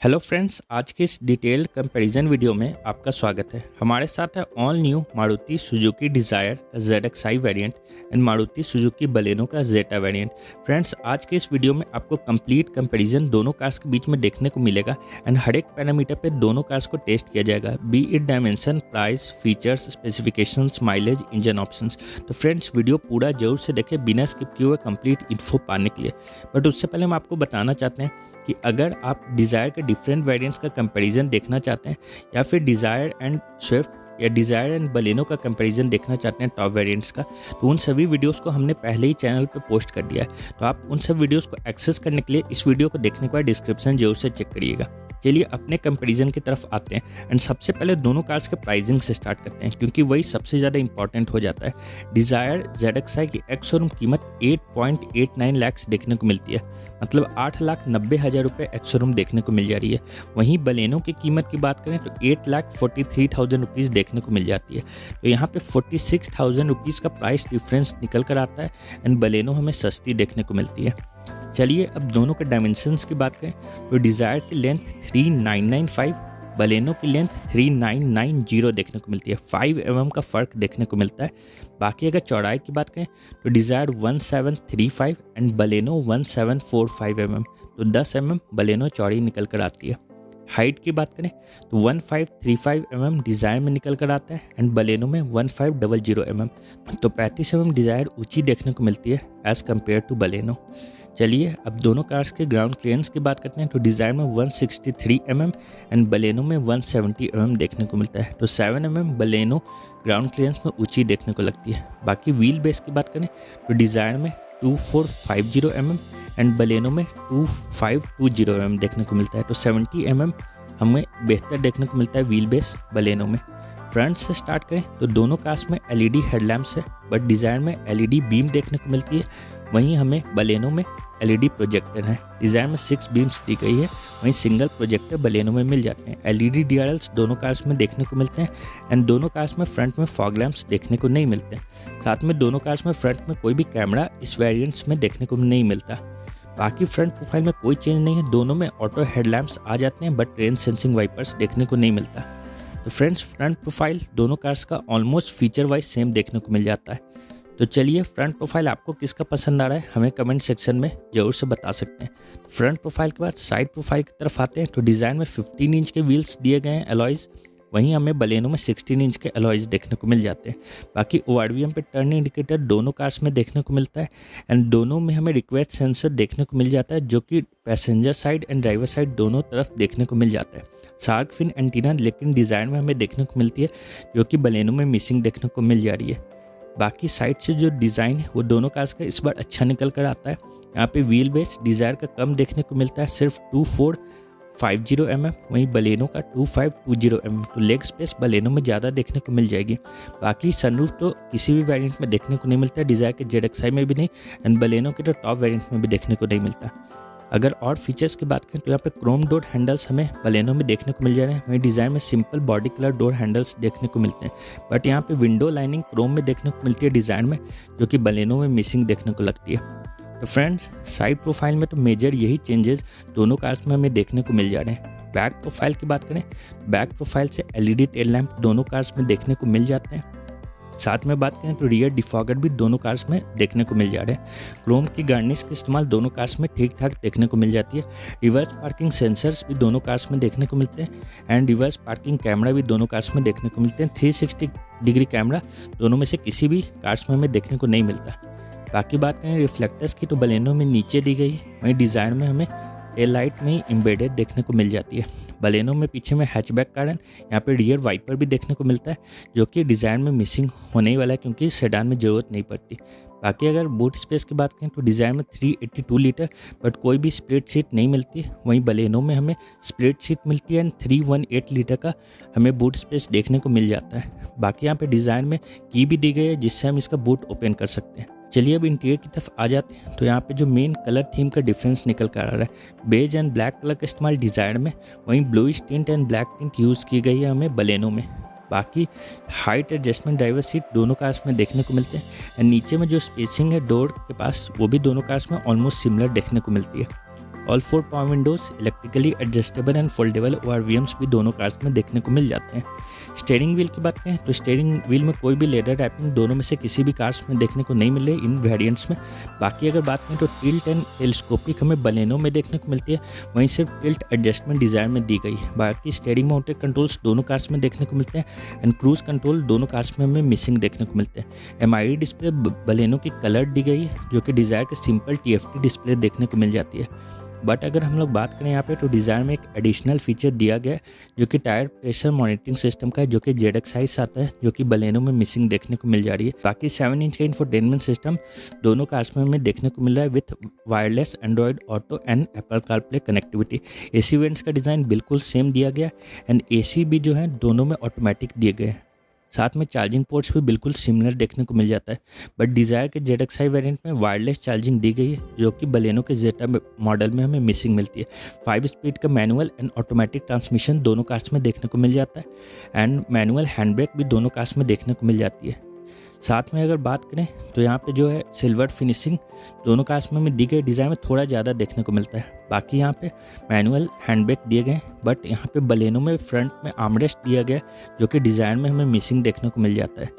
Hello friends, आज के इस डिटेल्ड कंपैरिजन वीडियो में आपका स्वागत है। हमारे साथ है all new Maruti Suzuki desire का ZXi variant and Maruti Suzuki Baleno का जेटा वेरिएंट। फ्रेंड्स, आज के इस वीडियो में आपको कंप्लीट कंपैरिजन दोनों कार्स के बीच में देखने को मिलेगा एंड हर एक पैरामीटर पे दोनों कार्स को टेस्ट किया जाएगा, B it dimension, price, features, specifications, mileage, engine options. तो फ्रेंड्स, वीडियो पूरा जरूर से देखें बिना स्किप किए हुए कंप्लीट इन्फो पाने के लिए। बट उससे पहले हम आपको बताना चाहते हैं कि अगर आप डिज़ायर के डिफरेंट वेरिएंट्स का कंपैरिजन देखना चाहते हैं या फिर डिज़ायर एंड स्विफ्ट या डिज़ायर एंड बलेनो का कंपैरिजन देखना चाहते हैं टॉप वेरिएंट्स का, तो उन सभी वीडियोस को हमने पहले ही चैनल पे पोस्ट कर दिया है। तो आप उन सब वीडियोस को एक्सेस करने के लिए इस वीडियो को देखने के बाद डिस्क्रिप्शन जरूर से चेक करिएगा। चलिए अपने कंपैरिजन की तरफ आते हैं एंड सबसे पहले दोनों कार्स के प्राइसिंग से स्टार्ट करते हैं, क्योंकि वही सबसे ज़्यादा इंपॉर्टेंट हो जाता है। डिज़ायर ZXi की एक्स शोरूम कीमत 8.89 लाख देखने को मिलती है, मतलब 8,90,000 रुपये एक्स शोरूम देखने को मिल जा रही है। वहीं बलेनो की कीमत की बात करें तो 8,43,000 रुपीज़ देखने को मिल जाती है। तो यहाँ पे 46,000 रुपीज़ का प्राइस डिफरेंस निकल कर आता है एंड बलेनो हमें सस्ती देखने को मिलती है। चलिए अब दोनों के डायमेंशंस की बात करें तो डिज़ायर की लेंथ 3995, बलेनो की लेंथ 3990 देखने को मिलती है। 5 mm का फ़र्क देखने को मिलता है। बाकी अगर चौड़ाई की बात करें तो डिज़ायर 1735 एंड बलेनो 1745 mm, तो 10 mm बलेनो चौड़ी निकल कर आती है। हाइट की बात करें तो 1535 mm डिज़ायर में निकल कर आता है एंड बलेनो में 1500 mm, तो 35 mm डिज़ायर ऊंची देखने को मिलती है एज़ कम्पेयर टू बलेनो। चलिए अब दोनों कार्स के ग्राउंड क्लियरेंस की बात करते हैं तो डिज़ायर में 163 mm एंड बलेनो में 170 mm देखने को मिलता है, तो 7 mm बलेनो ग्राउंड क्लियरेंस में ऊंची देखने को लगती है। बाकी व्हील बेस की बात करें तो डिज़ायर में 2450 mm एंड बलेनो में 2520 mm देखने को मिलता है, तो 70 mm हमें बेहतर देखने को मिलता है व्हील बेस बलेनो में। फ्रंट से स्टार्ट करें तो दोनों कार्स में LED हेडलैम्प्स है, बट डिज़ायर में LED बीम देखने को मिलती है। वहीं हमें बलेनो में LED प्रोजेक्टर है। डिज़ायर में 6 बीम्स दी गई है, वहीं सिंगल प्रोजेक्टर बलेनो में मिल जाते हैं। LED DRLs दोनों कार्स में देखने को मिलते हैं एंड दोनों कार्स में फ्रंट में फॉग लैंप्स देखने को नहीं मिलते हैं। साथ में दोनों कार्स में फ्रंट में कोई भी कैमरा इस वेरिएंट्स में देखने को नहीं मिलता। बाकी फ्रंट प्रोफाइल में कोई चेंज नहीं है, दोनों में ऑटो हेडलैम्प्स आ जाते हैं बट रेन सेंसिंग वाइपर्स देखने को नहीं मिलता। तो फ्रेंड्स, फ्रंट प्रोफाइल दोनों कार्स का ऑलमोस्ट फीचर वाइज सेम देखने को मिल जाता है। तो चलिए फ्रंट प्रोफाइल आपको किसका पसंद आ रहा है हमें कमेंट सेक्शन में ज़रूर से बता सकते हैं। फ्रंट प्रोफाइल के बाद साइड प्रोफाइल की तरफ आते हैं तो डिज़ाइन में 15 इंच के व्हील्स दिए गए हैं अलॉयज़, वहीं हमें बलेनो में 16 इंच के अलॉयज़ देखने को मिल जाते हैं। बाकी ORVM पे टर्न इंडिकेटर दोनों कार्स में देखने को मिलता है एंड दोनों में हमें रिक्वेस्ट सेंसर देखने को मिल जाता है, जो कि passenger side and driver side दोनों तरफ देखने को मिल जाता है। शार्क फिन एंटीना लेकिन डिज़ाइन में हमें देखने को मिलती है, जो कि बलेनो में मिसिंग देखने को मिल जा रही है। बाकी साइड से जो डिज़ाइन है वो दोनों कार्स का इस बार अच्छा निकल कर आता है। यहाँ पे व्हील बेस डिज़ायर का कम देखने को मिलता है, सिर्फ 2450 mm, वहीं बलेनो का 2520 mm, तो लेग स्पेस बलेनो में ज़्यादा देखने को मिल जाएगी। बाकी सनरूफ तो किसी भी वेरिएंट में देखने को नहीं मिलता, डिज़ायर के ZXi में भी नहीं एंड बलेनो के तो टॉप वेरिएंट में भी देखने को नहीं मिलता। अगर और फीचर्स की बात करें तो यहाँ पे क्रोम डोर हैंडल्स हमें बलेनो में देखने को मिल जा रहे हैं, वहीं डिज़ाइन में simple body colour door handles देखने को मिलते हैं, बट यहाँ पे विंडो लाइनिंग क्रोम में देखने को मिलती है डिज़ाइन में, जो कि बलेनो में मिसिंग देखने को लगती है। तो फ्रेंड्स, साइड प्रोफाइल में तो मेजर यही चेंजेस दोनों कार्स में हमें देखने को मिल जा रहे हैं। बैक प्रोफाइल की बात करें, बैक प्रोफाइल से LED टेल लैंप दोनों कार्स में देखने को मिल जाते हैं। साथ में बात करें तो रियर डिफॉगर भी दोनों कार्स में देखने को मिल जा रहे हैं। क्रोम की गार्निश का इस्तेमाल दोनों कार्स में ठीक ठाक देखने को मिल जाती है। रिवर्स पार्किंग सेंसर्स भी दोनों कार्स में देखने को मिलते हैं एंड रिवर्स पार्किंग कैमरा भी दोनों कार्स में देखने को मिलते हैं। 360 डिग्री कैमरा दोनों में से किसी भी कार्स में हमें देखने को नहीं मिलता। बाकी बात करें रिफ्लेक्टर्स की तो बलेनो में नीचे दी गई है, वहीं डिज़ाइन में हमें टेल लाइट में ही एम्बेडेड देखने को मिल जाती है। बलेनो में पीछे में हैचबैक कारण यहाँ पे रियर वाइपर भी देखने को मिलता है, जो कि डिज़ाइन में मिसिंग होने ही वाला है क्योंकि सेडान में ज़रूरत नहीं पड़ती। बाकी अगर बूट स्पेस की बात करें तो डिज़ाइन में 382 लीटर बट कोई भी स्प्लिट सीट नहीं मिलती, वहीं बलेनो में हमें स्प्लिट सीट मिलती है एंड 318 लीटर का हमें बूट स्पेस देखने को मिल जाता है। बाकी यहाँ पे डिज़ाइन में की भी दी गई है जिससे हम इसका बूट ओपन कर सकते हैं। चलिए अब इंटीरियर की तरफ आ जाते हैं तो यहाँ पे जो मेन कलर थीम का डिफरेंस निकल कर आ रहा है, बेज एंड ब्लैक कलर का इस्तेमाल डिज़ायर में, वहीं bluish tint and black tint use की गई है हमें बलेनो में। बाकी हाइट एडजस्टमेंट ड्राइवर सीट दोनों कार्स में देखने को मिलते हैं एंड नीचे में जो स्पेसिंग है डोर के पास वो भी दोनों कार्स में ऑलमोस्ट सिमिलर देखने को मिलती है। All 4 power Windows, electrically adjustable and foldable ORVMs भी दोनों कार्स में देखने को मिल जाते हैं। स्टीयरिंग व्हील की बात करें तो स्टीयरिंग व्हील में कोई भी लेदर रैपिंग दोनों में से किसी भी कार्स में देखने को नहीं मिले इन वेरिएंट्स में। बाकी अगर बात करें तो टिल्ट एंड टेलीस्कोपिक हमें बलेनो में देखने को मिलती है, वहीं सिर्फ टिल्ट एडजस्टमेंट डिज़ायर में दी गई। बाकी स्टीयरिंग माउंटेड कंट्रोल्स दोनों कार्स में देखने को मिलते हैं एंड क्रूज कंट्रोल दोनों कार्स में हमें मिसिंग देखने को मिलते हैं। MID डिस्प्ले बलेनो की कलर दी गई है, जो कि डिज़ायर के सिंपल TFT डिस्प्ले देखने को मिल जाती है। बट अगर हम लोग बात करें यहाँ पे तो डिज़ायर में एक एडिशनल फीचर दिया गया है, जो कि टायर प्रेशर मॉनिटरिंग सिस्टम का है, जो कि ZXi आता है, जो कि बलेनो में मिसिंग देखने को मिल जा रही है। बाकी 7 इंच का इंफोटेनमेंट सिस्टम दोनों कार्स में हमें देखने को मिल रहा है with wireless Android auto and Apple CarPlay connectivity. AC vents का डिज़ाइन बिल्कुल सेम दिया गया एंड AC भी जो है दोनों में ऑटोमेटिक दिए गए हैं। साथ में चार्जिंग पोर्ट्स भी बिल्कुल सिमिलर देखने को मिल जाता है, बट डिज़ायर के ZXi वेरिएंट में वायरलेस चार्जिंग दी गई है, जो कि बलेनो के जेटा मॉडल में हमें मिसिंग मिलती है। 5 स्पीड का मैनुअल एंड ऑटोमेटिक ट्रांसमिशन दोनों कार्स में देखने को मिल जाता है एंड मैनुअल हैंड ब्रेक भी दोनों कार्स में देखने को मिल जाती है। साथ में अगर बात करें तो यहाँ पे जो है सिल्वर फिनिशिंग दोनों कार्स में दी गई डिज़ाइन में थोड़ा ज़्यादा देखने को मिलता है। बाकी यहाँ पे मैनुअल हैंड ब्रेक दिए गए, बट यहाँ पे बलेनो में फ्रंट में आर्मरेस्ट दिया गया, जो कि डिज़ाइन में हमें मिसिंग देखने को मिल जाता है।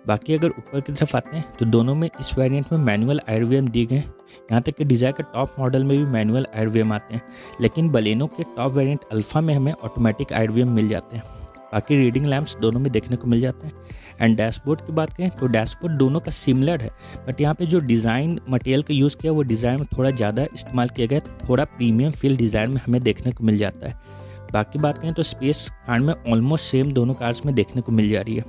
बाकी अगर ऊपर की तरफ आते हैं तो दोनों में इस वेरिएंट में मैनुअल IRVM दिए गए। यहाँ तक कि डिज़ायर के टॉप मॉडल में भी मैनुअल IRVM आते हैं, लेकिन बलेनो के टॉप वेरिएंट अल्फा में हमें ऑटोमेटिक IRVM मिल जाते हैं। बाकी रीडिंग लैंप्स दोनों में देखने को मिल जाते हैं एंड डैशबोर्ड की बात करें तो डैशबोर्ड दोनों का सिमिलर है, बट यहाँ पे जो डिज़ाइन मटेरियल का यूज़ किया वो डिज़ाइन में थोड़ा ज़्यादा इस्तेमाल किया गया, थोड़ा प्रीमियम फील डिज़ाइन में हमें देखने को मिल जाता है। बाकी बात करें तो स्पेस कार्ड में ऑलमोस्ट सेम दोनों कार्स में देखने को मिल जा रही है,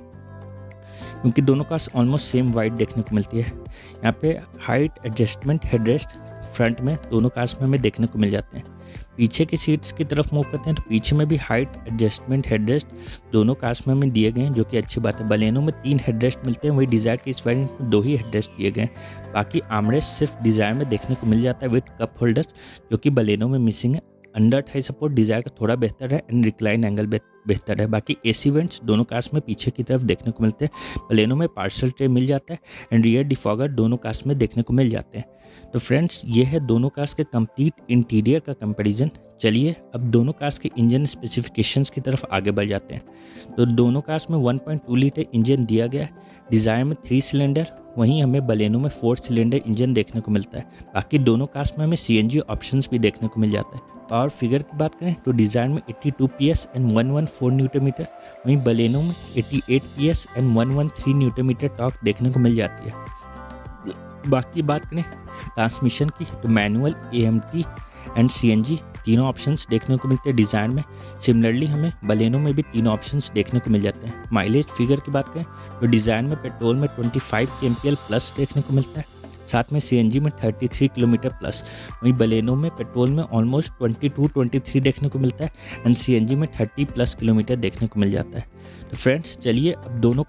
क्योंकि दोनों कार्स ऑलमोस्ट सेम वाइड देखने को मिलती है। यहाँ पे हाइट एडजस्टमेंट हेडरेस्ट फ्रंट में दोनों कार्स में हमें देखने को मिल जाते हैं। पीछे की सीट्स की तरफ मूव करते हैं तो पीछे में भी हाइट एडजस्टमेंट हेडरेस्ट दोनों कार्स में हमें दिए गए हैं, जो कि अच्छी बात है। बलेनो में 3 हेडरेस्ट मिलते हैं, वही डिज़ायर के इस वेरिएंट में 2 ही हेडरेस्ट दिए गए हैं। बाकी आर्मरेस्ट सिर्फ डिज़ायर में देखने को मिल जाता है विथ कप होल्डर्स, जो कि बलेनो में मिसिंग है। अंडर थाई सपोर्ट डिज़ायर का थोड़ा बेहतर है एंड रिक्लाइन एंगल बेहतर है। बाकी AC वेंट्स दोनों कार्स में पीछे की तरफ देखने को मिलते हैं। बलेनो में पार्सल ट्रे मिल जाता है एंड रियर डिफॉगर दोनों कार्स में देखने को मिल जाते हैं। तो फ्रेंड्स, ये है दोनों कार्स के कंप्लीट इंटीरियर का कंपैरिजन। चलिए अब दोनों कार्स के इंजन स्पेसिफिकेशंस की तरफ आगे बढ़ जाते हैं। तो दोनों कार्स में 1.2 लीटर इंजन दिया गया है, डिज़ायर में 3 सिलेंडर, वहीं हमें बलेनो में 4 सिलेंडर इंजन देखने को मिलता है। बाकी दोनों कार्स में हमें CNG ऑप्शंस भी देखने को मिल जाता है। पावर फिगर की बात करें तो डिज़ायर में 82 PS एंड 114 न्यूटन मीटर, वहीं बलेनो में 88 PS and 113 newton metre torque देखने को मिल जाती है। बाकी बात करें ट्रांसमिशन की तो मैनुअल, AMT एंड CNG तीनों ऑप्शंस देखने को मिलते हैं डिज़ायर में। सिमिलरली हमें बलेनो में भी तीनों ऑप्शंस देखने को मिल जाते हैं। माइलेज फिगर की बात करें तो डिज़ायर में पेट्रोल में 25 kmpl प्लस देखने को मिलता है, साथ में CNG में 33 किलोमीटर प्लस, वहीं बलेनो में पेट्रोल में ऑलमोस्ट 22-23 देखने को मिलता है एंड CNG में 30 प्लस किलोमीटर देखने को मिल जाता है। तो फ्रेंड्स चलिए दोनों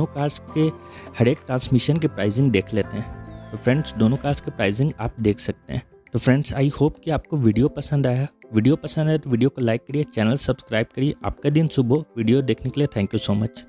कार्स के हर एक ट्रांसमिशन के प्राइसिंग देख लेते हैं। तो फ्रेंड्स दोनों कार्स के प्राइसिंग आप देख सकते हैं। तो फ्रेंड्स आई होप कि आपको वीडियो पसंद आया। वीडियो पसंद आए तो वीडियो को लाइक करिए, चैनल सब्सक्राइब करिए। आपका दिन शुभ हो। वीडियो देखने के लिए थैंक यू सो मच।